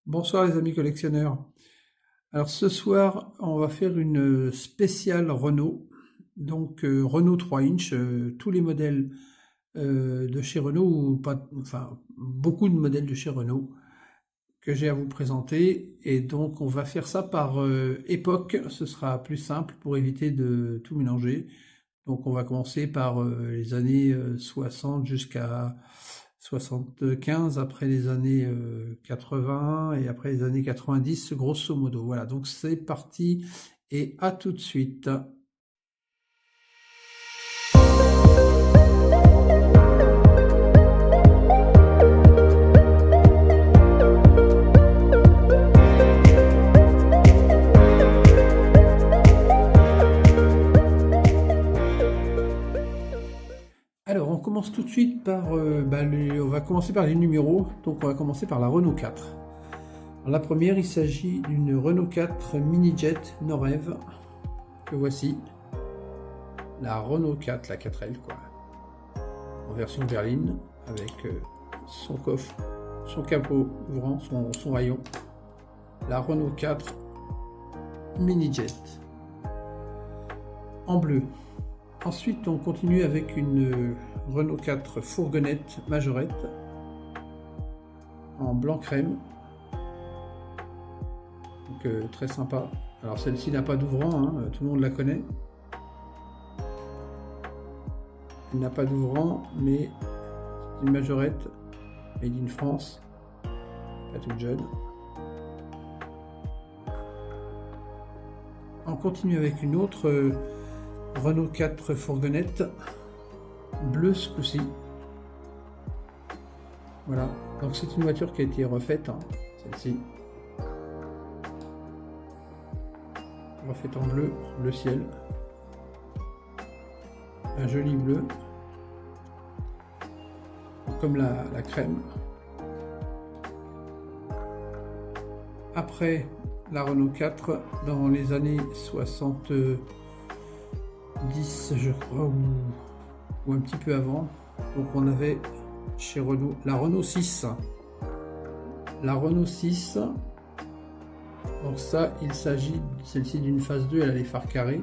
Bonsoir les amis collectionneurs. Alors ce soir, on va faire une spéciale Renault. Donc Renault 3 inch, tous les modèles de chez Renault, ou pas, enfin beaucoup de modèles de chez Renault que j'ai à vous présenter. Et donc on va faire ça par époque, ce sera plus simple pour éviter de tout mélanger. Donc on va commencer par les années 60 jusqu'à 75, après les années 80 et après les années 90, grosso modo. Voilà, donc c'est parti et à tout de suite. Alors, on commence tout de suite par, on va commencer par les numéros. Donc, on va commencer par la Renault 4. Alors, la première, il s'agit d'une Renault 4 Mini-Jet Norev, que voici. La Renault 4, la 4L, quoi. En version berline, avec son coffre, son capot ouvrant, son rayon. La Renault 4 Mini-Jet. En bleu. Ensuite, on continue avec une Renault 4 fourgonnette majorette en blanc crème. Donc très sympa. Alors celle-ci n'a pas d'ouvrant, hein, tout le monde la connaît. Elle n'a pas d'ouvrant, mais c'est une majorette made in France, pas toute jeune. On continue avec une autre Renault 4 fourgonnette bleu ce coup-ci. Voilà, donc c'est une voiture qui a été refaite, hein, celle-ci. Refaite en bleu, bleu ciel. Un joli bleu, comme la crème. Après la Renault 4, dans les années 70, je crois, ou un petit peu avant, donc on avait chez Renault la Renault 6. La Renault 6, donc ça, il s'agit celle-ci d'une phase 2, elle a les phares carrés.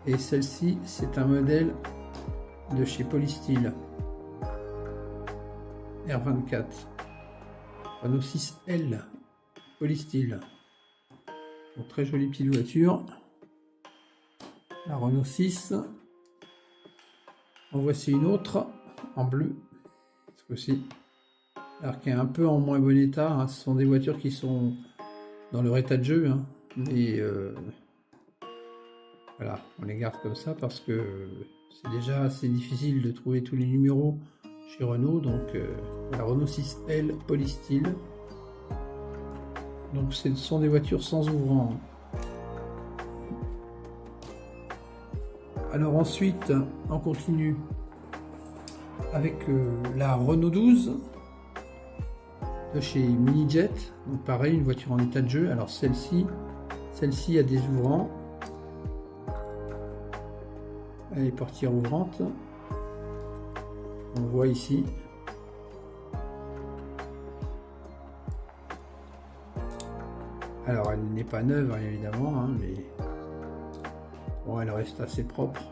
Et celle-ci, c'est un modèle de chez Polystyle. R24. Renault 6L. Polystyle. Donc, très jolie petite voiture. La Renault 6. En voici une autre en bleu. Ce coup-ci. Alors qui est un peu en moins bon état. Hein. Ce sont des voitures qui sont dans leur état de jeu. Hein. Mais voilà, on les garde comme ça parce que c'est déjà assez difficile de trouver tous les numéros chez Renault. Donc la Renault 6L Polystyle. Donc ce sont des voitures sans ouvrant. Alors ensuite, on continue avec la Renault 12 de chez Mini-Jet. Donc pareil, une voiture en état de jeu. Alors celle-ci a des ouvrants. Elle est portière ouvrante. On voit ici. Alors elle n'est pas neuve hein, évidemment, hein, mais bon, elle reste assez propre.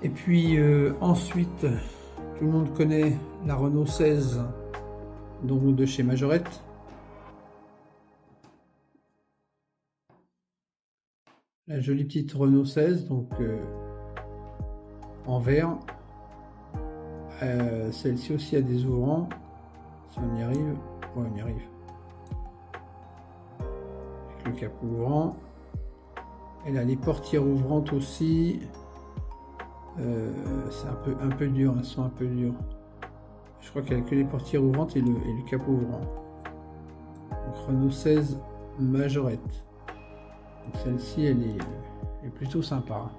Et puis ensuite, tout le monde connaît la Renault 16, donc de chez Majorette. La jolie petite Renault 16, donc en vert. Celle-ci aussi a des ouvrants. Si on y arrive, ouais, on y arrive. Avec le capot ouvrant. Elle a les portières ouvrantes aussi. C'est un peu dur, elles sont un peu dures. Je crois qu'elle a que les portières ouvrantes et le capot ouvrant. Donc Renault 16 Majorette. Celle-ci, elle est plutôt sympa.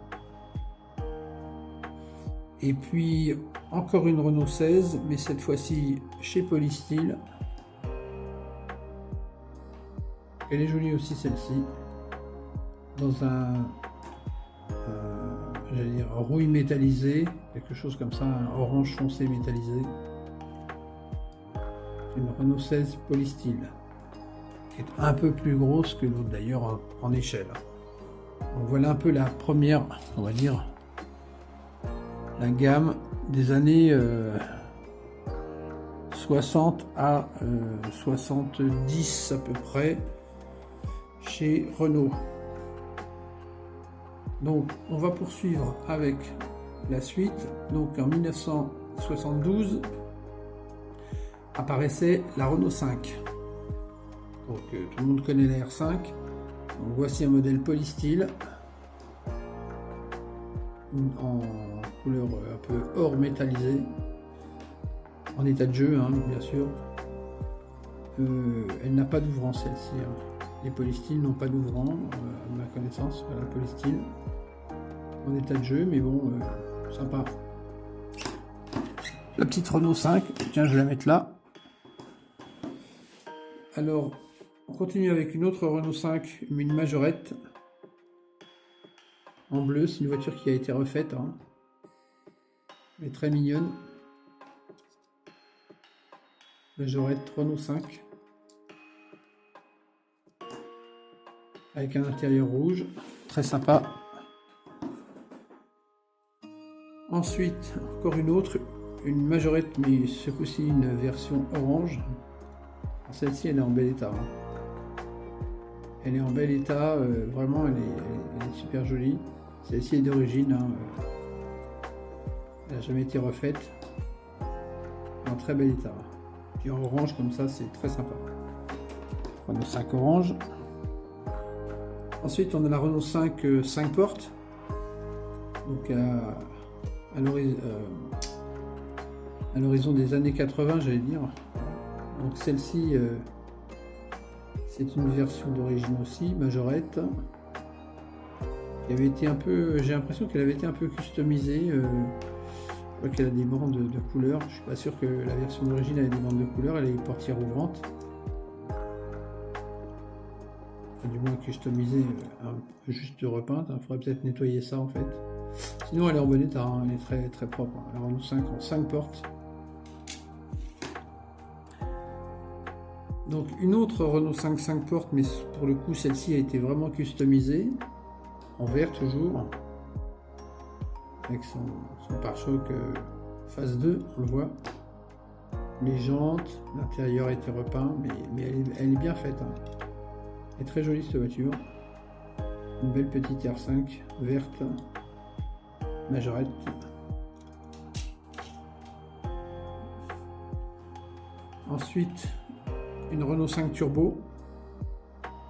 Et puis, encore une Renault 16, mais cette fois-ci chez Polystyle. Elle est jolie aussi, celle-ci. Dans un j'allais dire rouille métallisée, quelque chose comme ça, un orange foncé métallisé. Une Renault 16 Polystyle, qui est un peu plus grosse que l'autre d'ailleurs en échelle. Donc voilà un peu la première, on va dire, la gamme des années 60 à 70 à peu près chez Renault. Donc on va poursuivre avec la suite. Donc en 1972 apparaissait la Renault 5. Donc tout le monde connaît la R5. Donc voici un modèle Polystyle en couleur un peu or métallisé, en état de jeu, hein, bien sûr. Elle n'a pas d'ouvrant, celle-ci. Hein. Les Polystyles n'ont pas d'ouvrant, à ma connaissance. La Polystyle en état de jeu, mais bon, sympa. La petite Renault 5, tiens, je vais la mettre là. Alors, on continue avec une autre Renault 5, une Majorette en bleu. C'est une voiture qui a été refaite, hein. Elle est très mignonne. Majorette Renault 5 avec un intérieur rouge, très sympa. Ensuite, encore une autre, une Majorette, mais ce coup-ci une version orange. Celle-ci, elle est en bel état. Hein. Elle est en bel état, vraiment, elle est super jolie. Celle-ci est d'origine, hein, elle n'a jamais été refaite. En très bel état. Puis en orange, comme ça, c'est très sympa. Renault 5 orange. Ensuite, on a la Renault 5 5 portes. Donc, à l'horizon des années 80, j'allais dire. Donc celle-ci, c'est une version d'origine aussi, Majorette. Qui avait été un peu, j'ai l'impression qu'elle avait été un peu customisée. Je vois qu'elle a des bandes de couleurs. Je suis pas sûr que la version d'origine avait des bandes de couleurs. Elle a des portières ouvrantes. Enfin, du moins customisée, juste repeinte. Il faudrait peut-être nettoyer ça en fait. Sinon, elle est en bon état. Hein. Elle est très très propre. Hein. La Renault 5 en 5 portes. Donc une autre Renault 5 5 portes, mais pour le coup celle-ci a été vraiment customisée, en vert toujours, avec son pare-choc phase 2, on le voit. Les jantes, l'intérieur a été repeint, mais elle est bien faite. Hein. Elle est très jolie cette voiture. Une belle petite R5 verte, Majorette. Ensuite, une Renault 5 Turbo.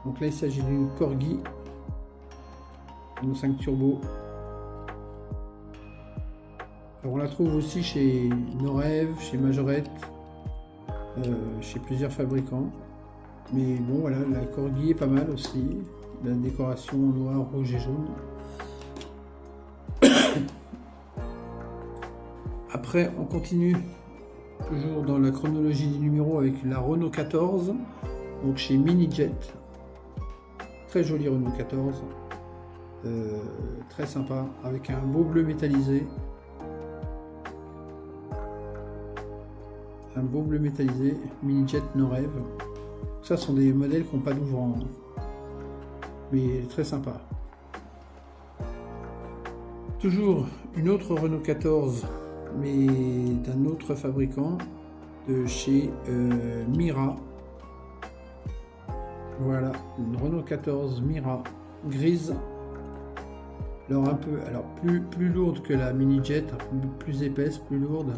Donc là, il s'agit d'une Corgi. Renault 5 Turbo. Alors, on la trouve aussi chez Norev, chez Majorette, chez plusieurs fabricants. Mais bon, voilà, la Corgi est pas mal aussi. La décoration noir, rouge et jaune. Après, on continue. Toujours dans la chronologie des numéros avec la Renault 14, donc chez Minijet. Très jolie Renault 14, très sympa, avec un beau bleu métallisé. Un beau bleu métallisé, Minijet Norev. Ça sont des modèles qui n'ont pas d'ouvrant, mais très sympa. Toujours une autre Renault 14, mais d'un autre fabricant, de chez Mira. Voilà, une Renault 14 Mira grise. Alors plus lourde que la Minijet, plus épaisse, plus lourde,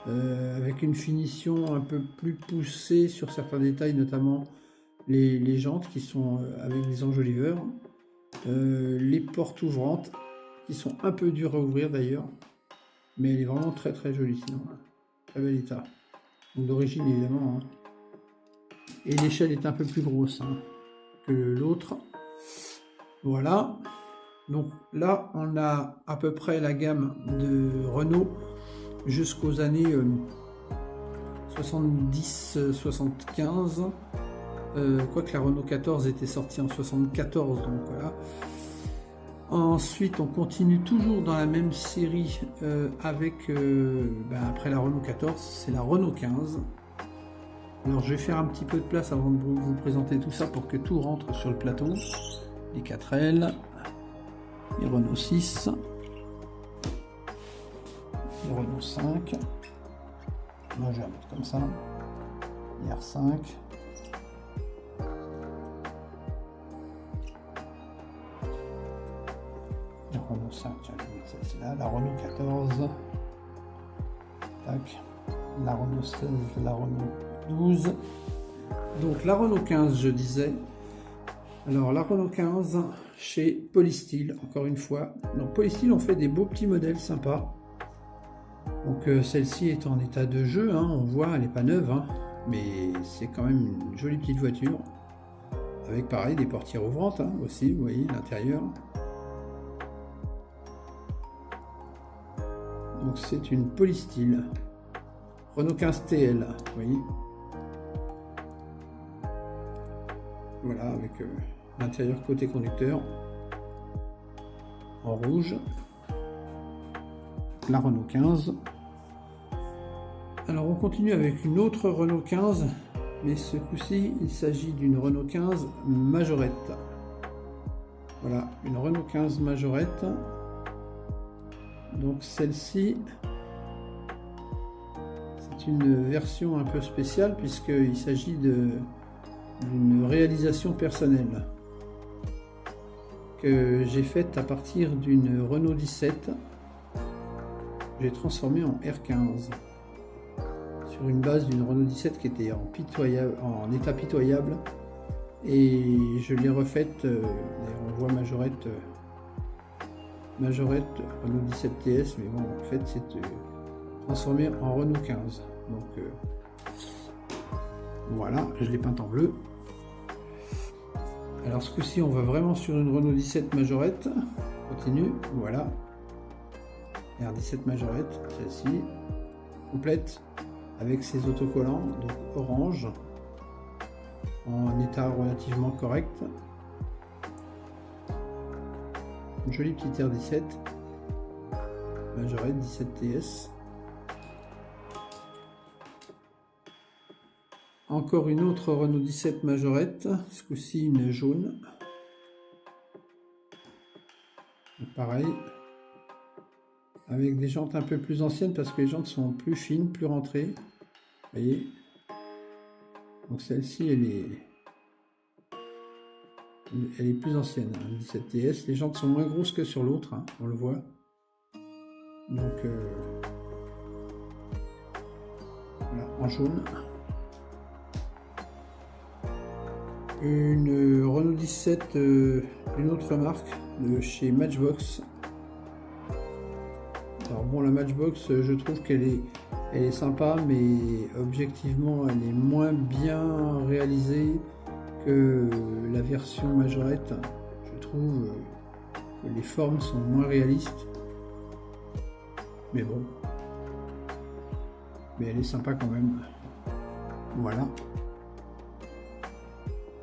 avec une finition un peu plus poussée sur certains détails, notamment les jantes qui sont avec des enjoliveurs, les portes ouvrantes qui sont un peu dures à ouvrir d'ailleurs. Mais elle est vraiment très très jolie sinon. Très bel état. Donc d'origine évidemment. Hein. Et l'échelle est un peu plus grosse que l'autre. Voilà. Donc là on a à peu près la gamme de Renault jusqu'aux années 70-75. Quoique la Renault 14 était sortie en 74. Donc voilà. Ensuite, on continue toujours dans la même série avec, après la Renault 14, c'est la Renault 15. Alors je vais faire un petit peu de place avant de vous présenter tout ça pour que tout rentre sur le plateau. Les 4L, les Renault 6, les Renault 5. Moi je vais la mettre comme ça. Les R5. La Renault 5, tiens, je vais mettre celle-ci-là. La Renault 14. Tac. La Renault 16, la Renault 12. Donc la Renault 15, je disais. Alors la Renault 15 chez Polystyle, encore une fois. Donc Polystyle, on fait des beaux petits modèles sympas. Donc celle-ci est en état de jeu, hein, on voit, elle n'est pas neuve, hein, mais c'est quand même une jolie petite voiture. Avec pareil des portières ouvrantes hein, aussi, vous voyez l'intérieur. Donc c'est une Polystyle. Renault 15 TL, vous voyez. Voilà, avec l'intérieur côté conducteur en rouge. La Renault 15. Alors on continue avec une autre Renault 15, mais ce coup-ci il s'agit d'une Renault 15 Majorette. Voilà, une Renault 15 Majorette. Donc celle-ci, c'est une version un peu spéciale puisqu'il s'agit d'une réalisation personnelle que j'ai faite à partir d'une Renault 17. J'ai transformé en R15 sur une base d'une Renault 17 qui était en état pitoyable, et je l'ai refaite. On voit Majorette Renault 17 TS, mais bon, en fait c'est transformé en Renault 15. Donc voilà, je l'ai peinte en bleu. Alors ce coup-ci on va vraiment sur une Renault 17 Majorette. Continue, voilà. R17 Majorette, celle-ci, complète avec ses autocollants, donc orange, en état relativement correct. Une jolie petite R17 Majorette 17 TS. Encore une autre Renault 17 Majorette, ce coup-ci une jaune. Pareil. Avec des jantes un peu plus anciennes parce que les jantes sont plus fines, plus rentrées. Vous voyez. Donc celle-ci, elle est plus ancienne, hein, 17 TS. Les jantes sont moins grosses que sur l'autre, hein, on le voit. Donc voilà, en jaune. Une Renault 17, une autre marque de chez Matchbox. Alors bon, la Matchbox, je trouve qu'elle est sympa, mais objectivement, elle est moins bien réalisée que la version Majorette. Je trouve que les formes sont moins réalistes. Mais bon. Mais elle est sympa quand même. Voilà.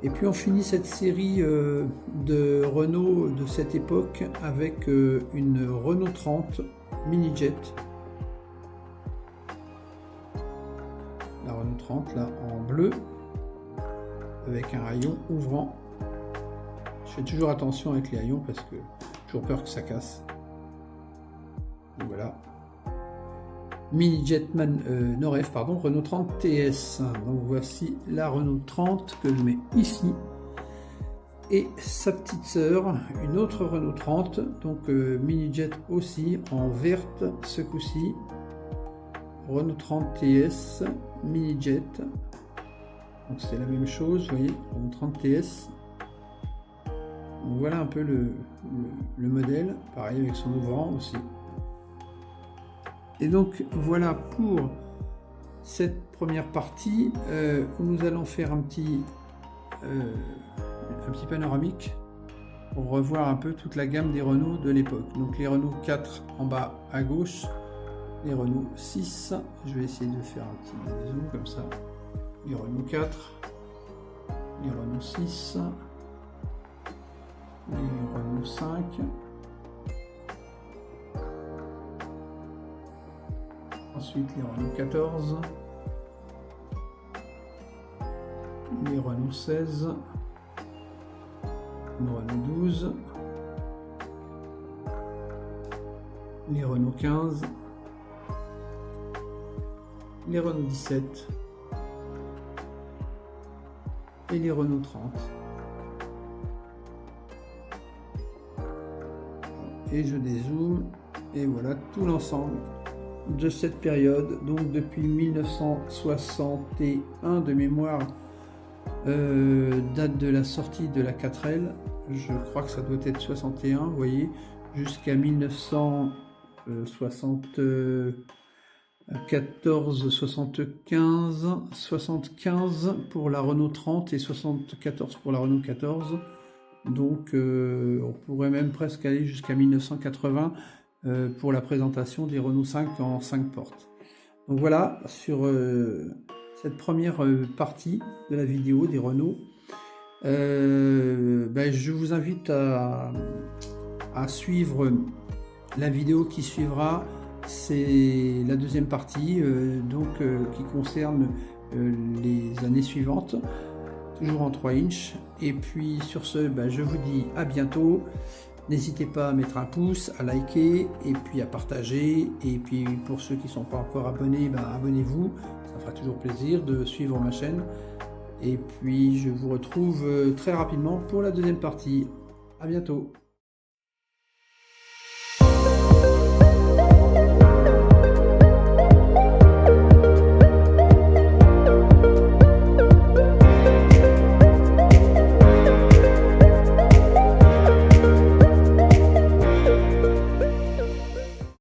Et puis on finit cette série de Renault de cette époque avec une Renault 30 Mini-Jet. La Renault 30 là en bleu avec un rayon ouvrant. Je fais toujours attention avec les rayons parce que j'ai toujours peur que ça casse. Donc voilà. Mini-Jet Noref, pardon, Renault 30 TS. Donc voici la Renault 30 que je mets ici. Et sa petite sœur, une autre Renault 30, donc Mini-Jet aussi, en verte ce coup-ci. Renault 30 TS, Mini-Jet. Donc c'est la même chose, vous voyez, Renault 30 TS. Donc voilà un peu le modèle, pareil avec son ouvrant aussi. Et donc voilà pour cette première partie où nous allons faire un petit panoramique pour revoir un peu toute la gamme des Renault de l'époque. Donc les Renault 4 en bas à gauche, les Renault 6, je vais essayer de faire un petit zoom comme ça, les Renault 4, les Renault 6, les Renault 5, Ensuite les Renault 14, les Renault 16, les Renault 12, les Renault 15, les Renault 17 et les Renault 30. Et je dézoome et voilà tout l'ensemble de cette période, donc depuis 1961 de mémoire, date de la sortie de la 4L, je crois que ça doit être 61, vous voyez, jusqu'à 1974, 75 pour la Renault 30 et 74 pour la Renault 14. Donc on pourrait même presque aller jusqu'à 1980 pour la présentation des Renault 5 en 5 portes. Donc voilà sur cette première partie de la vidéo des Renault. Je vous invite à suivre la vidéo qui suivra. C'est la deuxième partie qui concerne les années suivantes, toujours en 3 inches. Et puis sur ce, je vous dis à bientôt. N'hésitez pas à mettre un pouce, à liker et puis à partager. Et puis pour ceux qui ne sont pas encore abonnés, abonnez-vous. Ça fera toujours plaisir de suivre ma chaîne. Et puis je vous retrouve très rapidement pour la deuxième partie. À bientôt.